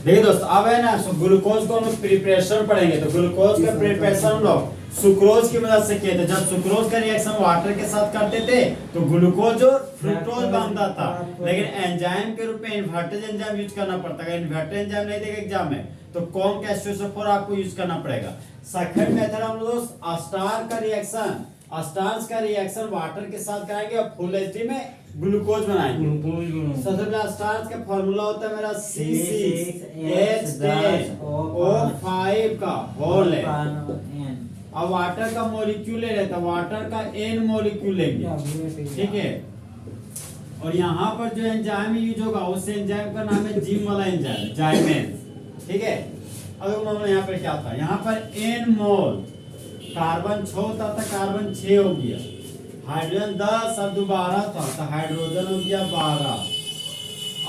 देखिए दोस्तों अब है ना ग्लूकोज को हम लोग प्रिपरेशन पढ़ेंगे। तो ग्लूकोज का प्रिपरेशन हम लोग सुक्रोज की मदद से किए थे। जब सुक्रोज का रिएक्शन वाटर के साथ करते थे तो ग्लूकोज और फ्रुक्टोज बनता था, लेकिन एंजाइम के रूप में इन्वर्टेज एंजाइम यूज करना पड़ता है। इन्वर्टेज एंजाइम नहीं देगा एग्जाम में तो कौन का H2SO4 आपको यूज करना पड़ेगा। सेकंड मेथड हम लोग अस्टार का रिएक्शन, अस्टार्च का रिएक्शन वाटर के साथ कराएंगे और फुल एचडी में ग्लूकोज बनाएंगे। सबसे पहले अस्टार्च का फार्मूला होता है मेरा C6H10O5 का होल है। अब वाटर का मॉलिक्यूल ले लेता, वाटर का N मॉलिक्यूल लेंगे, ठीक है। और यहाँ पर जो एंजाइम यूज होगा उस एंजाइम का नाम है जिम वाला एंजाइम, जाइमेज, ठीक है। अब मामला यहाँ पर क्या था, यहाँ पर N मोल कार्बन 6 होता था, कार्बन 6 हो गया, हाइड्रोजन 10 और 12 था तो हाइड्रोजन हो गया 12,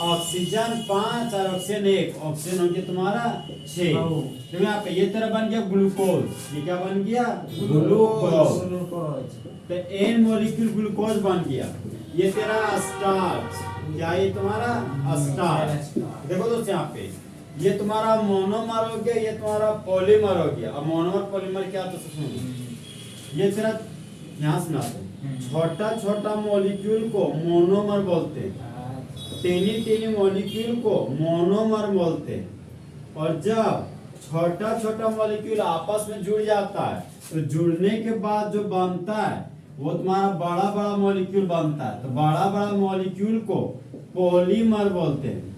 ऑक्सीजन 5 और ऑक्सीजन 1, ऑक्सीजन हो गया तुम्हारा 6। तो यहाँ पे ये तरह बन गया ग्लूकोज, ये क्या बन गया ग्लूकोज। तो एन मॉलिक्यूल ग्लूकोज बन गया। ये तेरा स्टार्च, क्या ये तुम्हारा स्टार्च। देखो दोस्तों यहाँ पे ये तुम्हारा मोनोमर हो गया, ये तुम्हारा पॉलीमर हो गया। अब मोनोमर पॉलीमर क्या तो सुनो, ये तेरा यहाँ सुनाते छोटा छोटा मॉलिक्यूल को मोनोमर बोलते हैं, टेनी टेनी मॉलिक्यूल को मोनोमर बोलते हैं। और जब छोटा छोटा मॉलिक्यूल आपस में जुड़ जाता है तो जुड़ने के बाद जो बनता है वो तुम्हारा बड़ा बड़ा मॉलिक्यूल बनता है। तो बड़ा बड़ा मॉलिक्यूल को पॉलीमर बोलते हैं।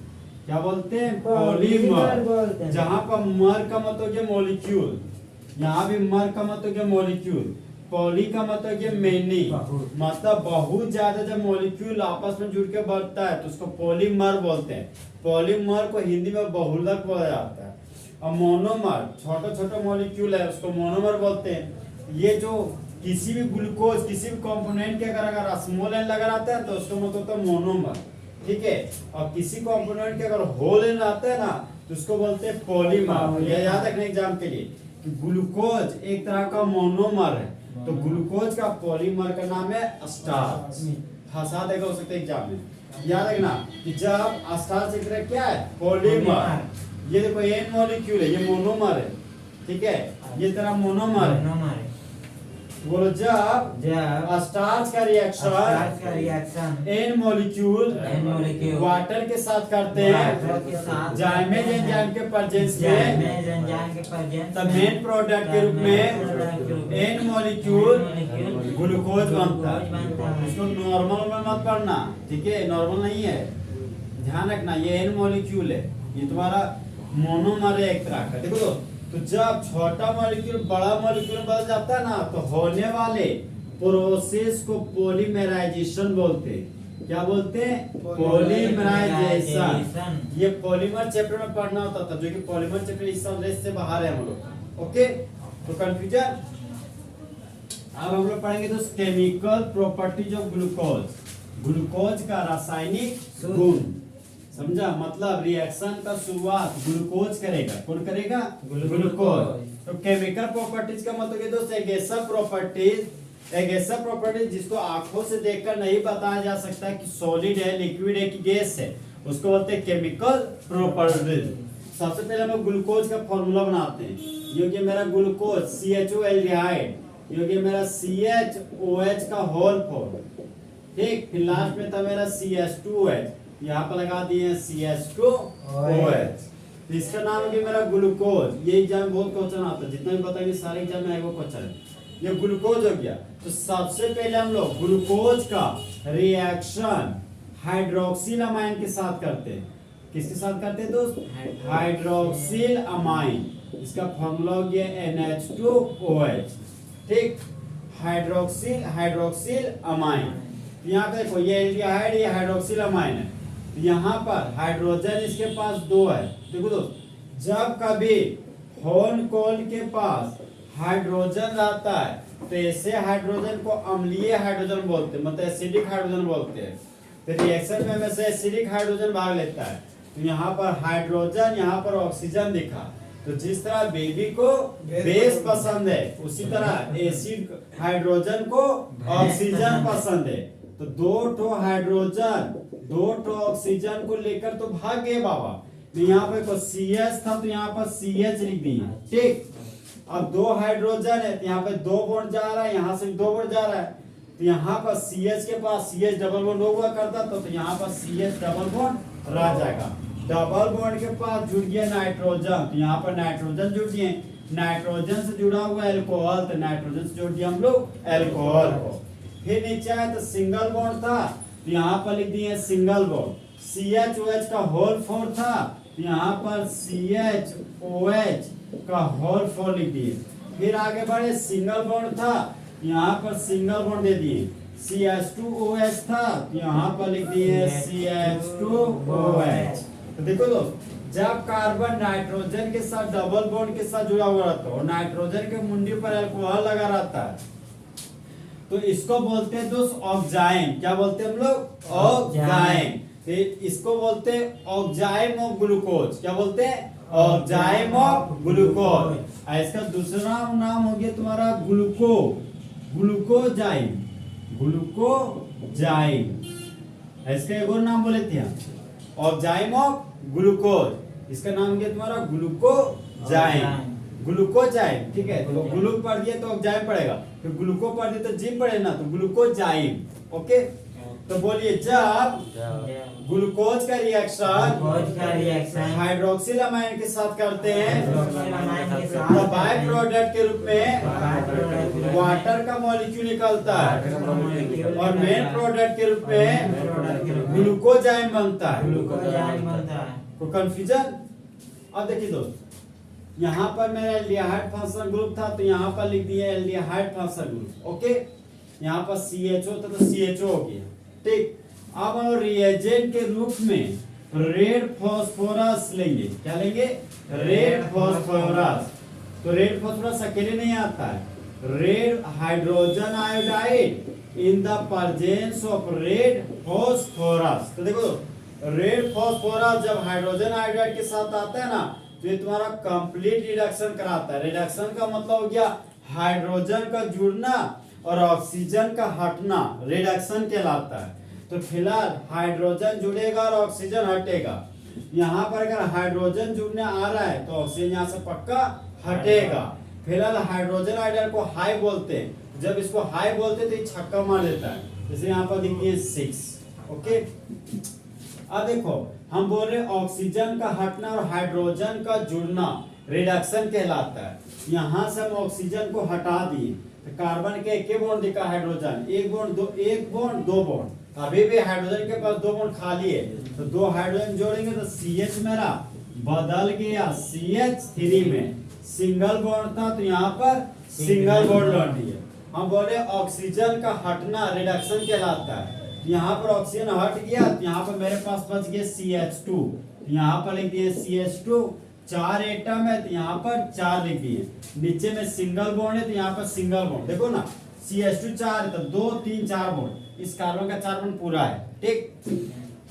क्या बोलते हैं, पॉलीमर। जहां पर मर का मतलब ये मॉलिक्यूल, यहाँ भी मर का मतलब ये मॉलिक्यूल, पॉली का मतलब ये मेनी, मतलब बहुत ज्यादा जब मॉलिक्यूल आपस में जुड़ के बढ़ता है तो उसको पॉलीमर बोलते हैं। पॉलीमर को हिंदी में बहुलक बोला जाता है। और मोनोमर छोटा छोटा मॉलिक्यूल है उसको मोनोमर बोलते हैं। ये जो किसी भी ग्लूकोज किसी भी कंपोनेंट के अगर स्मॉल एन लगा रहता है तो उसको मतलब होता है मोनोमर, ठीक है। और किसी कंपोनेंट के अगर होल एन रहता है ना तो उसको बोलते हैं पॉलीमर। ये याद रखना एग्जाम के लिए कि ग्लूकोज एक तरह का मोनोमर है तो ग्लूकोज का पॉलीमर का नाम है स्टार्च। फंसा देगा हो सकता है एग्जाम में। याद रखना कि जब स्टार्च एक तरह क्या है पॉलीमर, ये देखो एन मॉलिक्यूल है, ये मोनोमर है, ठीक है, ये तरह मोनोमर है। बोलो जब स्टार्च का रिएक्शन एन मॉलिक्यूल वाटर के साथ करते हैं जाइमेज एंजाइम के प्रेजेंस में तब मेन प्रोडक्ट के रूप में एन मॉलिक्यूल ग्लूकोज बनता है। इसको नॉर्मल में मत पढ़ना, ठीक है, नॉर्मल नहीं है, ध्यान रखना। ये एन मॉलिक्यूल है, ये तुम्हारा मोनोमर है एक तरह का। देखो तो जब छोटा मॉलिक्यूल बड़ा मॉलिक्यूल बदल जाता है ना तो होने वाले प्रोसेस को पॉलीमराइजेशन बोलते हैं। क्या बोलते हैं, पॉलीमराइजेशन। ये पॉलीमर चैप्टर में पढ़ना होता था जो कि पॉलीमर चैप्टर इस सब्जेक्ट से बाहर है हम लोग, ओके। तो कंफ्यूजन अब हम लोग पढ़ेंगे तो chemical properties of glucose, glucose का रासायनिक गुण, समझा। मतलब रिएक्शन का शुरुआत ग्लूकोज करेगा, कौन करेगा, ग्लूकोज। तो केमिकल प्रॉपर्टीज का मतलब ये दोस्त एक ऐसा प्रॉपर्टीज जिसको आंखों से देखकर नहीं बताया जा सकता कि सॉलिड है, लिक्विड है कि गैस है, उसको बोलते हैं केमिकल प्रॉपर्टीज। सबसे पहले हम लोग ग्लूकोज का फॉर्मूला बनाते हैं। ये कि मेरा ग्लूकोज CHO एल्डिहाइड, ये कि मेरा CHOH का होल फॉर्म, ठीक। फिर लास्ट में था मेरा CH2OH, यहाँ पर लगा दिए CH2OH। तो इसका नाम है मेरा ग्लूकोज। ये एग्जाम बहुत क्वेश्चन आता है, जितना भी बताएंगे सारे एग्जाम में आएगा क्वेश्चन है। ये ग्लूकोज हो गया। तो सबसे पहले हम लोग ग्लूकोज का रिएक्शन हाइड्रोक्सिल अमाइन के साथ करते हैं। किसके साथ करते हैं दोस्त, हाइड्रोक्सिल अमाइन। इसका फॉर्मूला हो गया NH2OH, ठीक। Hydroxyl amine. यहाँ देखो ये एल्डिहाइड, ये हाइड्रोक्सिल अमाइन है। यहाँ पर हाइड्रोजन इसके पास 2 है। देखो दोस्त जब कभी होल के पास हाइड्रोजन रहता है तो ऐसे हाइड्रोजन को अम्लीय हाइड्रोजन बोलते हैं, मतलब एसिडिक हाइड्रोजन बोलते हैं। तो रिएक्शन में वैसे एसिडिक हाइड्रोजन भाग लेता है। तो यहाँ पर हाइड्रोजन, यहाँ पर ऑक्सीजन दिखा। तो जिस तरह बेबी को बेस पसंद है उसी तरह एसिड हाइड्रोजन को ऑक्सीजन पसंद है। तो 2 हाइड्रोजन 2 ऑक्सीजन को लेकर तो भाग गए बाबा, तो यहाँ पे को CH था तो यहाँ पर CH लिख दिए, ठीक। अब दो हाइड्रोजन है तो यहाँ पे 2 बॉन्ड जा रहा है, यहाँ से 2 बॉन्ड जा रहा है, तो यहाँ पर CH के पास CH डबल बॉन्ड हुआ करता तो यहाँ पर CH डबल बॉन्ड रह जाएगा। डबल बॉन्ड के पास जुड़ गया नाइट्रोजन, तो यहाँ पर नाइट्रोजन जुड़ गए, नाइट्रोजन से जुड़ा हुआ एल्कोहल, तो नाइट्रोजन से जोड़ दिया हम लोग एल्कोहल को। फिर नीचे आए तो सिंगल बॉन्ड था, तो यहाँ पर लिख दिए सिंगल बॉन्ड। CHOH का होल 4 था, तो यहाँ पर CHOH का होल 4 लिख दिए। फिर आगे बढ़े, सिंगल बॉन्ड था, यहाँ पर सिंगल बॉन्ड दे दिए। CH2OH था, तो यहाँ पर लिख दिए CH2OH। तो देखो दोस्त, जब कार्बन नाइट्रोजन के साथ डबल बॉन्ड के साथ जुड़ा हुआ रहता है और नाइट्रोजन के मुंडी पर अल्कोहल लगा रहता है, तो इसको बोलते हैं दोस्त ऑक्जाइम। क्या बोलते हैं हम लोग? ऑक्जाइम। इसको बोलते हैं ऑक्जाइम ऑफ ग्लूकोज। क्या बोलते हैं? Oxime of glucose. इसका दूसरा नाम हो गया तुम्हारा ग्लूकोजाइम। ग्लूकोजाइम, इसका एक और नाम बोले थे ऑक्जाइम ऑफ ग्लूकोज। इसका नाम हो गया तुम्हारा ग्लूकोजाइम। ग्लूकोजाइम, ठीक है। तो ग्लू पढ़ दिया तो ऑक्जाइम पड़ेगा, तो ग्लूको पढ़ दिया तो जिम पढ़े ना, तो ग्लूकोजाइम। ओके, तो बोलिए जब ग्लूकोज का रिएक्शन हाइड्रोक्सिल अमाइन के साथ करते हैं तो बाय प्रोडक्ट के रूप में वाटर का मॉलिक्यूल निकलता है और मेन प्रोडक्ट के रूप में ग्लूकोजाइम बनता है। तो कंफ्यूजन? अब देखिए दोस्त, यहाँ पर मेरा एल्डिहाइड फंक्शनल ग्रुप था, तो यहाँ पर लिख दिया एल्डिहाइड फंक्शनल ग्रुप। ओके, यहाँ पर CHO था तो CHO हो गया, ठीक। अब हम रिएजेंट के रूप में रेड फास्फोरस लेंगे। क्या लेंगे? Red phosphorus. तो रेड फास्फोरस अकेले नहीं आता है, red hydrogen iodide in the presence of red phosphorus. तो देखो, रेड फास्फोरस जब हाइड्रोजन आयोडाइड के साथ आता है ना, तो ये तुम्हारा कंप्लीट रिडक्शन कराता है। रिडक्शन का मतलब हो गया हाइड्रोजन का जुड़ना और ऑक्सीजन का हटना, रिडक्शन कहलाता है। तो फिलहाल हाइड्रोजन जुड़ेगा और ऑक्सीजन हटेगा। यहाँ पर अगर हाइड्रोजन जुड़ने आ रहा है तो ऑक्सीजन यहाँ से पक्का हटेगा। फिलहाल हाइड्रोजन आइडल को हाई बोलते हैं, जब इसको हाई बोलते हैं तो ये छक्का मार देता है, जैसे यहाँ पर देखिए 6। ओके, अब देखो हम बोल रहे ऑक्सीजन का हटना और हाइड्रोजन का जुड़ना रिडक्शन कहलाता है। यहाँ से हम ऑक्सीजन को हटा दिए तो कार्बन के एक बॉन्ड दिखा, हाइड्रोजन एक बॉन्ड दो बॉन्ड, अभी भी हाइड्रोजन के पास 2 बॉन्ड खाली है, तो 2 हाइड्रोजन जोड़ेंगे तो CH मेरा बदल गया CH3 में। सिंगल बॉन्ड था तो यहाँ पर सिंगल बॉन्ड लौट दिए। हम बोले ऑक्सीजन का हटना रिडक्शन कहलाता है। यहाँ पर ऑक्सीजन हट गया तो यहाँ पर मेरे पास बच गया CH2, यहाँ पर लिख दिए CH2। 4 एटम है तो यहाँ पर 4 लिख दिए। नीचे में सिंगल बॉन्ड है तो यहाँ पर सिंगल बॉन्ड, देखो ना CH2 4 है तो 2 3 4 बॉन्ड, इस कार्बन का 4 बॉन्ड पूरा है, ठीक।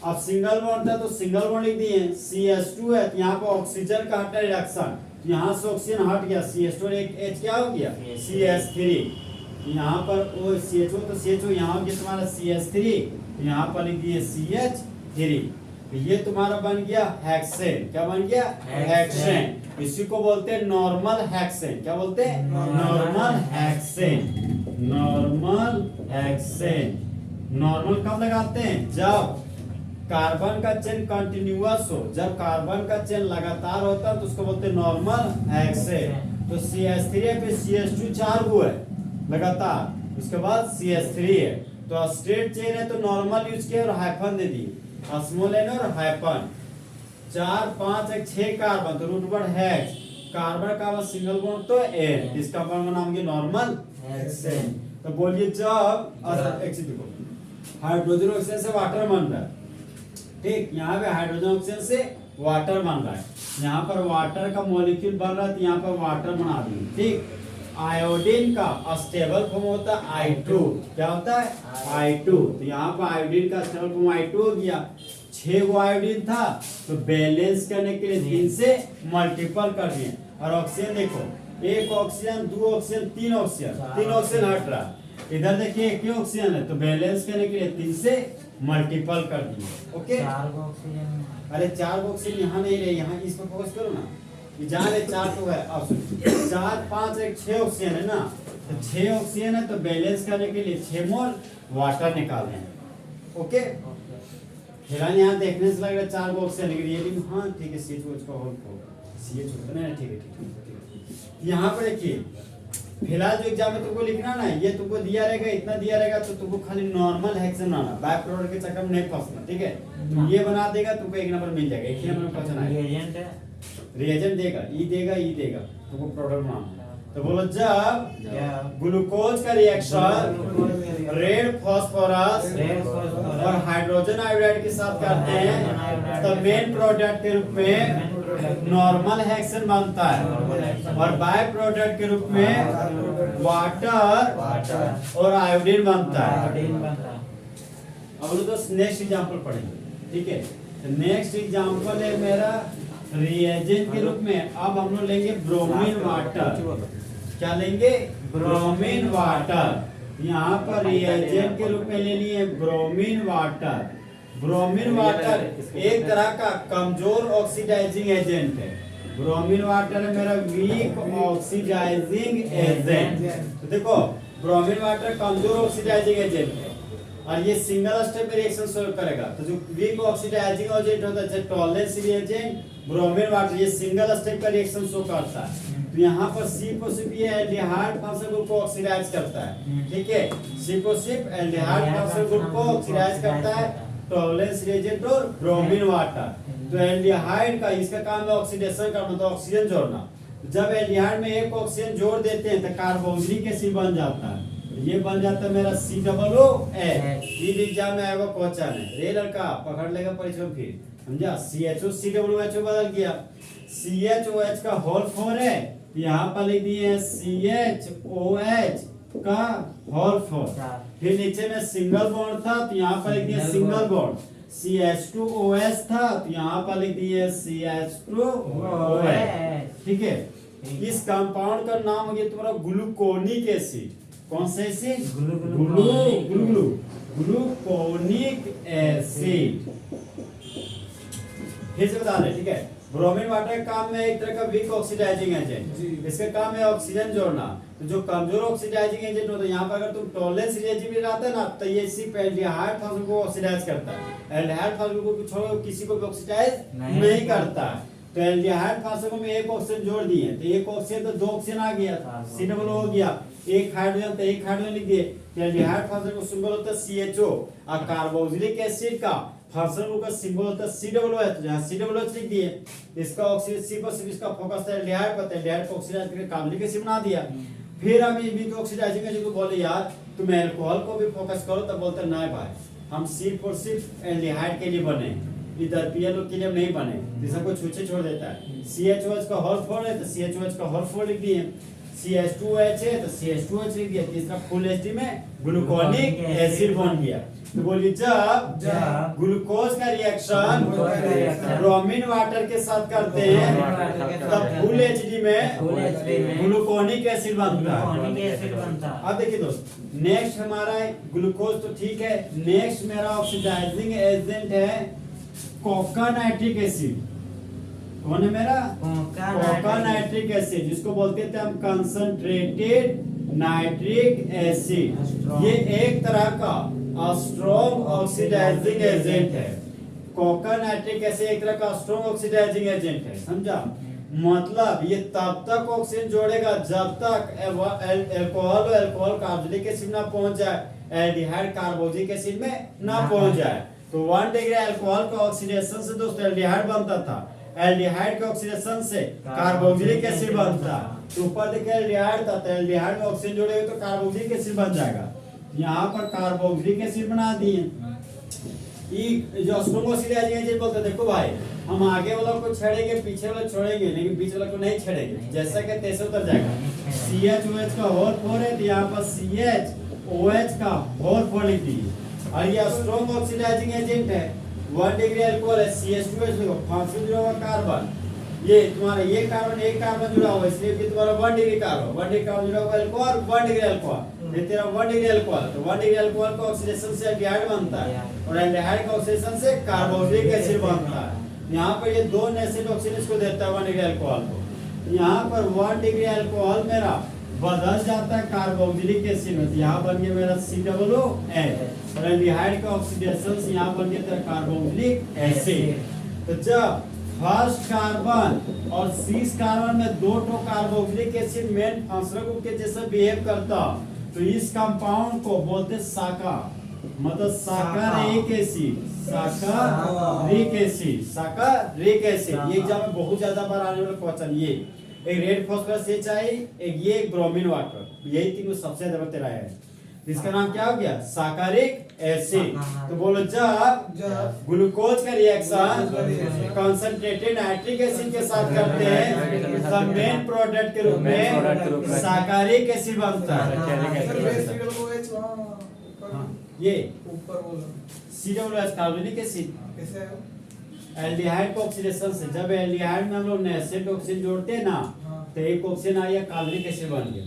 अब सिंगल बॉन्ड था तो सिंगल बॉन्ड लिख दिए। CH2 है तो यहाँ पर ऑक्सीजन का हटा रिडक्शन, यहाँ से ऑक्सीजन हट गया, CH2 एक H क्या हो गया CH3। यहाँ पर वो CHO तो CHO यहाँ हो गया तुम्हारा CH3, यहाँ पर लिख दिए CH3। ये तुम्हारा बन गया हेक्सेन। क्या बन गया? हेक्सेन। इसी को बोलते हैं नॉर्मल हेक्सेन। क्या बोलते हैं? Normal hexane. Normal hexane. Normal कब लगाते हैं? जब कार्बन का चेन कंटिन्यूअस हो, जब कार्बन का चेन लगातार होता है तो उसको बोलते हैं नॉर्मल हेक्सेन। तो CH3 पे CH2 4 हुआ है लगातार, उसके बाद CH3 है, तो स्ट्रेट चेन है तो नॉर्मल यूज किया और हाइफन दे दी, स्मॉल एन और हाइफन। 4 5 1 6 कार्बन तो रूट वर्ड हेक्स, कार्बन का बस सिंगल बॉन्ड तो एन, इसका नाम है नॉर्मल हेक्सेन। तो बोलिए जब एक चीज देखो, हाइड्रोजन ऑक्सीजन से वाटर बन रहा है, ठीक। यहाँ पे हाइड्रोजन ऑक्सीजन से वाटर बन रहा है, यहाँ पर वाटर का मॉलिक्यूल बन रहा है तो यहाँ पर वाटर बना दिए, ठीक। आयोडीन का स्टेबल फॉर्म होता है I2। क्या होता है? I2। तो यहाँ पर आयोडीन का स्टेबल फॉर्म I2 हो गया। 6 गो आयोडीन था तो बैलेंस करने के लिए 3 से मल्टीपल कर दिए। और ऑक्सीजन देखो, 1 ऑक्सीजन 2 ऑक्सीजन 3 ऑक्सीजन हट रहा है। इधर देखिए 1 ही ऑक्सीजन है तो बैलेंस करने के लिए 3 से मल्टीपल कर दिए। ओके, 4 ऑक्सीजन अरे 4 ऑक्सीजन यहाँ नहीं रहे, यहाँ इस पर फोकस करो ना, ये जहाँ है 4 तो है, अब 4 5 एक 6 ऑक्सीजन है ना, तो 6 ऑक्सीजन है तो बैलेंस करने के लिए 6 मोल वाटर निकालना है। ओके, फिलहाल यहाँ देखने से लग रहा है 4 ऑक्सीजन, लेकिन ये भी हाँ ठीक है, CH का होल CH नहीं, ठीक है ठीक है। यहाँ पर देखिए फिलहाल जो एग्जाम में तुमको लिखना ना, ये तुमको दिया रहेगा, इतना दिया रहेगा, तो तुमको खाली normal hexane banana, by product के चक्कर में नहीं फंसना, ठीक है। तो ये बना देगा तुमको 1 नंबर मिल जाएगा, 1 ही नंबर में क्वेश्चन आएगा। रिएजेंट देगा, ई देगा, तुमको प्रोडक्ट बनाना। तो बोलो जब ग्लूकोज का रिएक्शन रेड फास्फोरस और हाइड्रोजन आयोडाइड के साथ करते हैं तो मेन प्रोडक्ट के रूप में नॉर्मल हेक्सेन बनता है और बाय प्रोडक्ट के रूप में वाटर और आयोडीन बनता है। अब तो नेक्स्ट एग्जांपल पढ़ेंगे, ठीक है। तो नेक्स्ट एग्जांपल है मेरा रिएजेंट के रूप में, अब हम लोग लेंगे ब्रोमीन वाटर। क्या लेंगे? Bromine water. यहाँ पर रिएजेंट के रूप में ले लिए ब्रोमीन वाटर। ब्रोमीन वाटर एक तरह का कमजोर ऑक्सीडाइजिंग एजेंट है। ब्रोमीन वाटर है मेरा वीक ऑक्सीडाइजिंग एजेंट। तो देखो ब्रोमीन वाटर कमजोर ऑक्सीडाइजिंग एजेंट है और ये सिंगल स्टेप में रिएक्शन सोल्व करेगा। तो जो वीक ऑक्सीडाइजिंग एजेंट होता है टॉलरेंस रिएजेंट, ब्रोमीन वाटर ये सिंगल स्टेप का रिएक्शन शो करता है। तो यहाँ पर सी को सिर्फ ये एल्डिहाइड फंक्शनल ग्रुप को ऑक्सीडाइज करता है, ठीक है। सी को सिर्फ एल्डिहाइड फंक्शनल ग्रुप को ऑक्सीडाइज करता है टॉलरेंस रिएजेंट और ब्रोमीन वाटर। तो एल्डिहाइड का इसका काम है ऑक्सीडेशन करना, तो ऑक्सीजन जोड़ना। जब एल्डिहाइड में एक ऑक्सीजन जोड़ देते हैं तो कार्बोक्सिलिक एसिड बन जाता है। ये बन जाता है मेरा COOH। ये एग्जाम में आएगा क्वेश्चन है, रे लड़का पकड़ लेगा परीक्षा फिर, समझा। CHO COOH बदल गया। CHOH का होल 4 है, यहाँ पर लिख दिए CHOH का होल 4। फिर नीचे में सिंगल बॉन्ड था तो यहाँ पर लिख दिए सिंगल बॉन्ड। CH2OH था तो यहाँ पर लिख दिए CH2OH, ठीक है। इस कंपाउंड का नाम हो गया तुम्हारा ग्लूकोनिक एसिड। कौन सा एसिड? Gluconic acid. फिर से बता रहे, ठीक है। ब्रोमीन वाटर का काम है एक तरह का वीक ऑक्सीडाइजिंग एजेंट, इसका काम है ऑक्सीजन जोड़ना। तो जो कमजोर ऑक्सीडाइजिंग एजेंट होता है, यहाँ पर अगर तुम टॉलरेंस रिएजेंट भी रहता है ना, तो ये सिर्फ एल्डिहाइड फंक्शन को ऑक्सीडाइज करता है। एल्डिहाइड फंक्शन को छोड़ो किसी को भी ऑक्सीडाइज नहीं करता। तो एल्डिहाइड फंक्शन में एक ऑक्सीजन जोड़ दिए तो एक ऑक्सीजन तो 2 ऑक्सीजन आ गया, COO हो गया। एक हाइड्रोजन तो एक हाइड्रोजन लिख दिए। एल्डिहाइड फंक्शन को सिंबल होता है CHO और कार्बोक्सिलिक एसिड का फंक्शन का सिंबल होता है COOH। जहाँ COOH लिख दिए, इसका ऑक्सीजन सी पर सिर्फ इसका फोकस है एल्डिहाइड पर, एल्डिहाइड को ऑक्सीडाइज करके कार्बोनिक एसिड बना दिया। फिर हम ये वीक ऑक्सीडाइजिंग एजेंट को बोले यार तुम अल्कोहल को भी फोकस करो, तब बोलते नहीं भाई हम सिर्फ और सिर्फ एल्डिहाइड के लिए बने, इधर PLO के लिए नहीं बने। तो सबको छूछे छोड़ देता है। CHOH का होल 4 है तो CHOH का होल 4 लिख दिए। CH2OH है तो CH2OH लिख दिया। तीसरा फुल एसिड में ग्लूकोनिक एसिड बन गया। तो बोलिए जब ग्लूकोज का रिएक्शन ब्रोमीन वाटर के साथ करते हैं तब फुल एचडी में ग्लूकोनिक एसिड बनता है। अब देखिए दोस्त, नेक्स्ट हमारा ग्लूकोज तो ठीक है। नेक्स्ट मेरा ऑक्सीडाइजिंग एजेंट है कोका नाइट्रिक एसिड। कौन है मेरा? कोका नाइट्रिक एसिड, जिसको बोलते थे हम कंसंट्रेटेड नाइट्रिक एसिड। ये एक तरह का स्ट्रॉन्ग ऑक्सीडाइजिंग एजेंट है। कोका नाइट्रिक एसिड एक तरह का स्ट्रॉन्ग ऑक्सीडाइजिंग एजेंट है, समझा। मतलब ये तब तक ऑक्सीजन जोड़ेगा जब तक अल्कोहल अल्कोहल कार्बोक्सिलिक एसिड ना पहुंच जाए, एल्डिहाइड कार्बोक्सिलिक एसिड में ना पहुंच जाए। तो 1 डिग्री अल्कोहल का ऑक्सीडेशन से दोस्तों एल्डिहाइड बनता था, एल्डिहाइड के ऑक्सीडेशन से कार्बोक्सिलिक एसिड बनता। तो ऊपर देखिए एल्डिहाइड था तो एल्डिहाइड में ऑक्सीजन जोड़ेगा तो कार्बोक्सिलिक एसिड बन जाएगा। यहाँ पर कार्बोक्सिलिक एसिड बना दिए। ये जो स्ट्रॉन्ग ऑक्सीडाइजिंग एजेंट बोलते हैं, देखो भाई हम आगे वाला को छेड़ेंगे पीछे वाला छोड़ेंगे लेकिन बीच वाला को नहीं छेड़ेंगे, जैसा कि तैसे उतर जाएगा। CHOH का होल 4 है तो यहाँ पर CHOH का होल 4 लिख दीजिए। और ये स्ट्रॉन्ग ऑक्सीडाइजिंग एजेंट है। 1 डिग्री अल्कोहल है CH2OH देखो फांसी जुड़ा हुआ कार्बन, ये तुम्हारा ये कार्बन एक कार्बन जुड़ा हुआ है इसलिए कि तुम्हारा 1 डिग्री कार्बन 1 डिग्री कार्बन जुड़ा हुआ अल्कोहल 1 डिग्री अल्कोहल, ये तेरा 1 डिग्री अल्कोहल। तो 1 डिग्री अल्कोहल का ऑक्सीडेशन से एल्डिहाइड बनता है और एल्डिहाइड का ऑक्सीडेशन से कार्बोक्सिलिक एसिड बनता है। यहाँ पर ये 2 नेसेड ऑक्सीजन इसको देता है 1 डिग्री अल्कोहल को। यहाँ पर 1 डिग्री अल्कोहल मेरा बदल जाता है कार्बोक्सिलिक एसिड में, यहाँ बन गया मेरा COOH और एल्डिहाइड का ऑक्सीडेशन से यहाँ बन गया तेरा कार्बोक्सिलिक एसिड। तो जब फर्स्ट कार्बन और 30 कार्बन में 2 ठो carboxylic acid main functional group के जैसे बिहेव करता, तो इस कंपाउंड को बोलते साका, मतलब साकारिक एसिड, साकारिक एसिड, साकारिक एसिड। ये एग्जाम में बहुत ज्यादा बार आने वाला क्वेश्चन, ये एक रेड फास्फोरस HI, एक ये ब्रोमीन वाटर, यही तीनों सबसे ज्यादा तेरा है, इसका नाम क्या हो गया साकारिक एसिड। तो बोलो जब ग्लूकोज का रिएक्शन कंसंट्रेटेड नाइट्रिक एसिड के साथ करते हैं तब मेन प्रोडक्ट के रूप में साकारिक एसिड बनता है। ये ऊपर COOH कार्बोनिक एसिड एल्डिहाइड को ऑक्सीडेशन से, जब एल्डिहाइड में हम लोग नेसेड ऑक्सीजन जोड़ते हैं ना तो एक ऑक्सीजन आया कार्बनिक एसिड बन गया।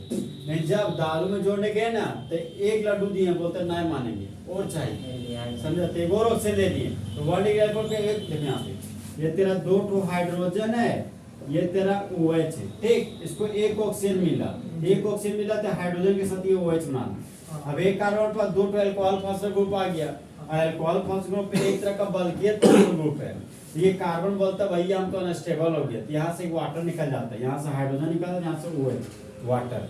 नहीं जब दारू में जोड़ने गए ना तो एक लड्डू दिए, बोलते नहीं मानेंगे और चाहिए, समझा, तो और ऑक्सीजन दे दिए तो 1 डिग्री अल्कोहल के एक देखिए यहाँ पे ये तेरा 2 ठो हाइड्रोजन है, ये तेरा OH है, ठीक, इसको एक ऑक्सीजन मिला, एक ऑक्सीजन मिला तो हाइड्रोजन के साथ ये OH बनाना। अब एक कार्बन पर 2 ठो अल्कोहल फॉस्फेट ग्रुप आ गया और अल्कोहल फॉस्फेट ग्रुप पे एक तरह का बल्कियत ग्रुप है, ये कार्बन बोलता है भैया हम तो अनस्टेबल हो गया, तो यहाँ से वाटर निकल जाता है, यहाँ से हाइड्रोजन निकलता है, यहाँ से OH वाटर,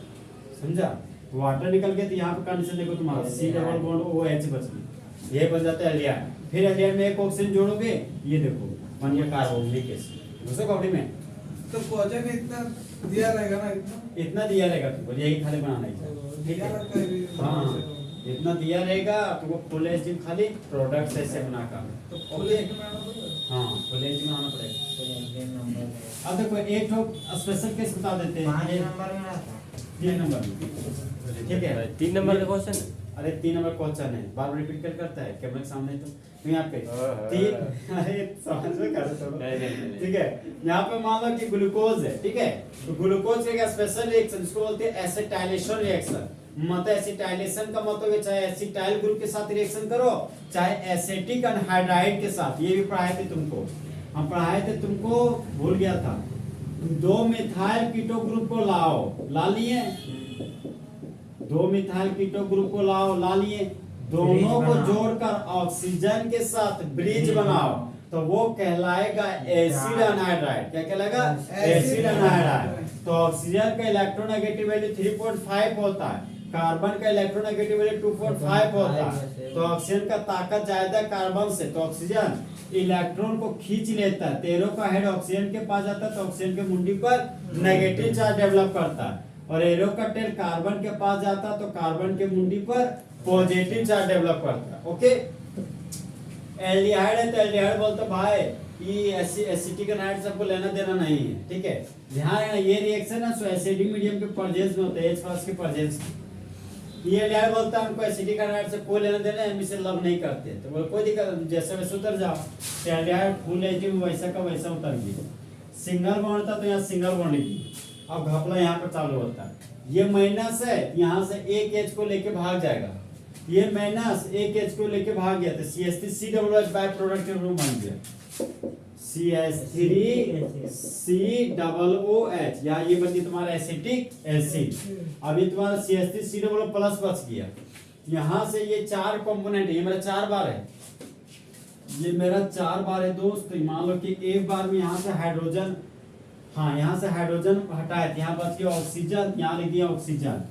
समझा, वाटर निकल गया तो यहाँ पे कंडीशन देखो तुम्हारा C डबल बॉन्ड OH बच गया, ये बन जाता है एल्डिहाइड। फिर एल्डिहाइड में एक ऑक्सीजन जोड़ोगे, ये देखो बन गया कार्बोक्सिलिक एसिड, दूसरे कॉपी में तो क्वेश्चन इतना दिया रहेगा ना, इतना दिया रहेगा तुमको, यही खाली बनाना है, ठीक है, हाँ इतना दिया रहेगा तुमको फुल एसिड खाली प्रोडक्ट ऐसे बना का, तो फुल एसिड बनाना पड़ेगा, हाँ फुल एसिड बनाना पड़ेगा। अब देखो एक ठो स्पेशल केस बता देते हैं, 5 नंबर में आता 3 नंबर में, ठीक है 3 नंबर का क्वेश्चन, अरे 3 नंबर क्वेश्चन है, बार बार रिपीट करता है कैमरे के सामने, तो यहाँ पे 3, अरे समझ में कर थोड़ा, ठीक है, यहाँ पे मान लो कि ग्लूकोज है, ठीक है, तो ग्लूकोज का स्पेशल रिएक्शन जिसको बोलते हैं एसिटाइलेशन रिएक्शन, मतलब एसिटाइलेशन का मतलब है चाहे एसिटाइल ग्रुप के साथ रिएक्शन करो चाहे एसिटिक अनहाइड्राइड के साथ, ये भी पढ़ाए थे तुमको, हम पढ़ाए थे तुमको, भूल गया था, 2 मिथाइल कीटो ग्रुप को लाओ, ला लिए, 2 मिथाइल कीटो ग्रुप को लाओ, ला लिए, दोनों को जोड़कर ऑक्सीजन के साथ ब्रिज बनाओ तो वो कहलाएगा एसिड अनहाइड्राइड, क्या कहलाएगा एसिड अनहाइड्राइड। तो ऑक्सीजन का इलेक्ट्रोनेगेटिव वैल्यू 3.5 होता है, कार्बन का इलेक्ट्रोनेगेटिव वैल्यू 2.5 होता है, तो ऑक्सीजन का ताकत ज्यादा कार्बन से, तो ऑक्सीजन इलेक्ट्रॉन को खींच लेता है, तेरो का हेड ऑक्सीजन के पास जाता है तो ऑक्सीजन के मुंडी पर नेगेटिव चार्ज डेवलप करता है, और एरो का टेल कार्बन के पास जाता है तो कार्बन के मुंडी पर पॉजिटिव चार्ज डेवलप करता है। ओके, एल्डिहाइड है तो एल्डिहाइड बोलते भाई ये एसिटिक एनाइड सबको लेना देना नहीं है, ठीक है, ध्यान रखना ये रिएक्शन है सो एसिडिक मीडियम के प्रेजेंस में होता है, H+ के प्रेजेंस में, ये एल्डिहाइड बोलता है हमको एसिटिक एनाइड से कोई लेना देना है, हम इसे लव नहीं करते, तो बोल कोई दिक्कत, जैसे वैसे उतर जाओ, तो एल्डिहाइड फुल एसिड वैसा का वैसा उतर गया, सिंगल बॉन्ड था तो यहाँ सिंगल बॉन्ड लिखी, अब घपला यहाँ पर चालू होता है, ये माइनस है यहाँ से एक H को लेके भाग जाएगा, ये माइनस एक H को लेके भाग गया तो CH3 COOH बाय प्रोडक्ट के रूप बन गया CH3 COOH, या ये बन गया तुम्हारा एसिटिक एसिड। अभी तुम्हारा CH3 COOH प्लस बच गया, यहाँ से ये 4 कंपोनेंट, ये मेरा 4 बार है, ये मेरा 4 बार है दोस्त, मान लो कि एक बार में यहाँ से हाइड्रोजन, हाँ यहाँ से हाइड्रोजन हटाया, यहाँ बच गया ऑक्सीजन, यहाँ लिख दिया ऑक्सीजन,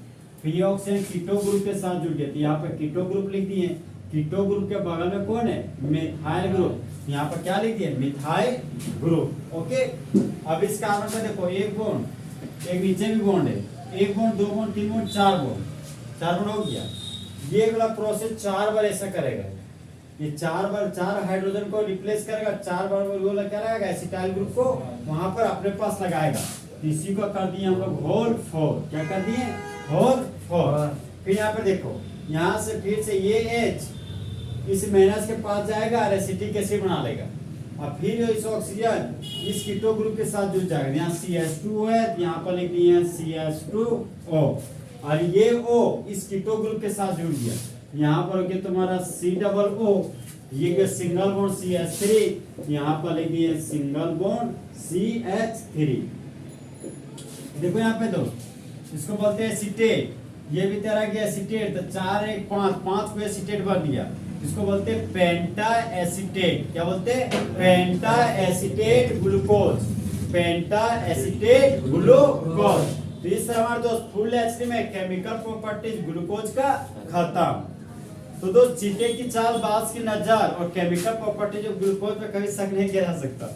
फिर ये ऑक्सीजन कीटो ग्रुप के साथ जुड़ गया, तो यहाँ पे कीटो ग्रुप लिख दिए, कीटो ग्रुप के बगल में कौन है मिथाइल ग्रुप, यहाँ पर क्या लिख दिए मिथाइल ग्रुप। ओके, अब इस कार्बन पे देखो एक बॉन्ड, एक नीचे भी बॉन्ड है, एक bond 2 bond 3 bond 4 bond, 4 bond हो गया, ये वाला प्रोसेस 4 बार ऐसा करेगा, ये 4 बार 4 हाइड्रोजन को रिप्लेस करेगा, 4 बार वो क्या रहेगा एसिटाइल ग्रुप को वहां पर अपने पास लगाएगा, इसी को कर दिए हम लोग होल 4, क्या कर दिए होल 4। फिर यहाँ पर देखो यहाँ से फिर से ये H इस माइनस के पास जाएगा और एसिटिक एसिड बना लेगा, और फिर इस ऑक्सीजन इस कीटो ग्रुप के साथ जुड़ जाएगा, यहाँ CH2 है यहाँ पर लिख दिए CH2O, और ये O इस कीटो ग्रुप के साथ जुड़ गया, यहाँ पर हो गया तुम्हारा COO ये क्या सिंगल बॉन्ड CH3, यहाँ पर लिख दिए सिंगल बॉन्ड CH3। देखो यहाँ पे तो इसको बोलते हैं एसीटेट, ये भी तेरा क्या एसीटेट, तो 4 1 5 5 को एसीटेट बन गया। इसको बोलते हैं पेंटा एसीटेट। क्या बोलते हैं? पेंटा एसीटेट ग्लूकोज, पेंटा एसीटेट ग्लूकोज। तो इस तरह हमारे दोस्त फुल एचडी में केमिकल प्रॉपर्टीज ग्लूकोज का खत्म। तो दोस्त चीटे की चाल बाज की नजर और केमिकल प्रॉपर्टीज ऑफ ग्लूकोज पे कभी शक नहीं किया जा सकता।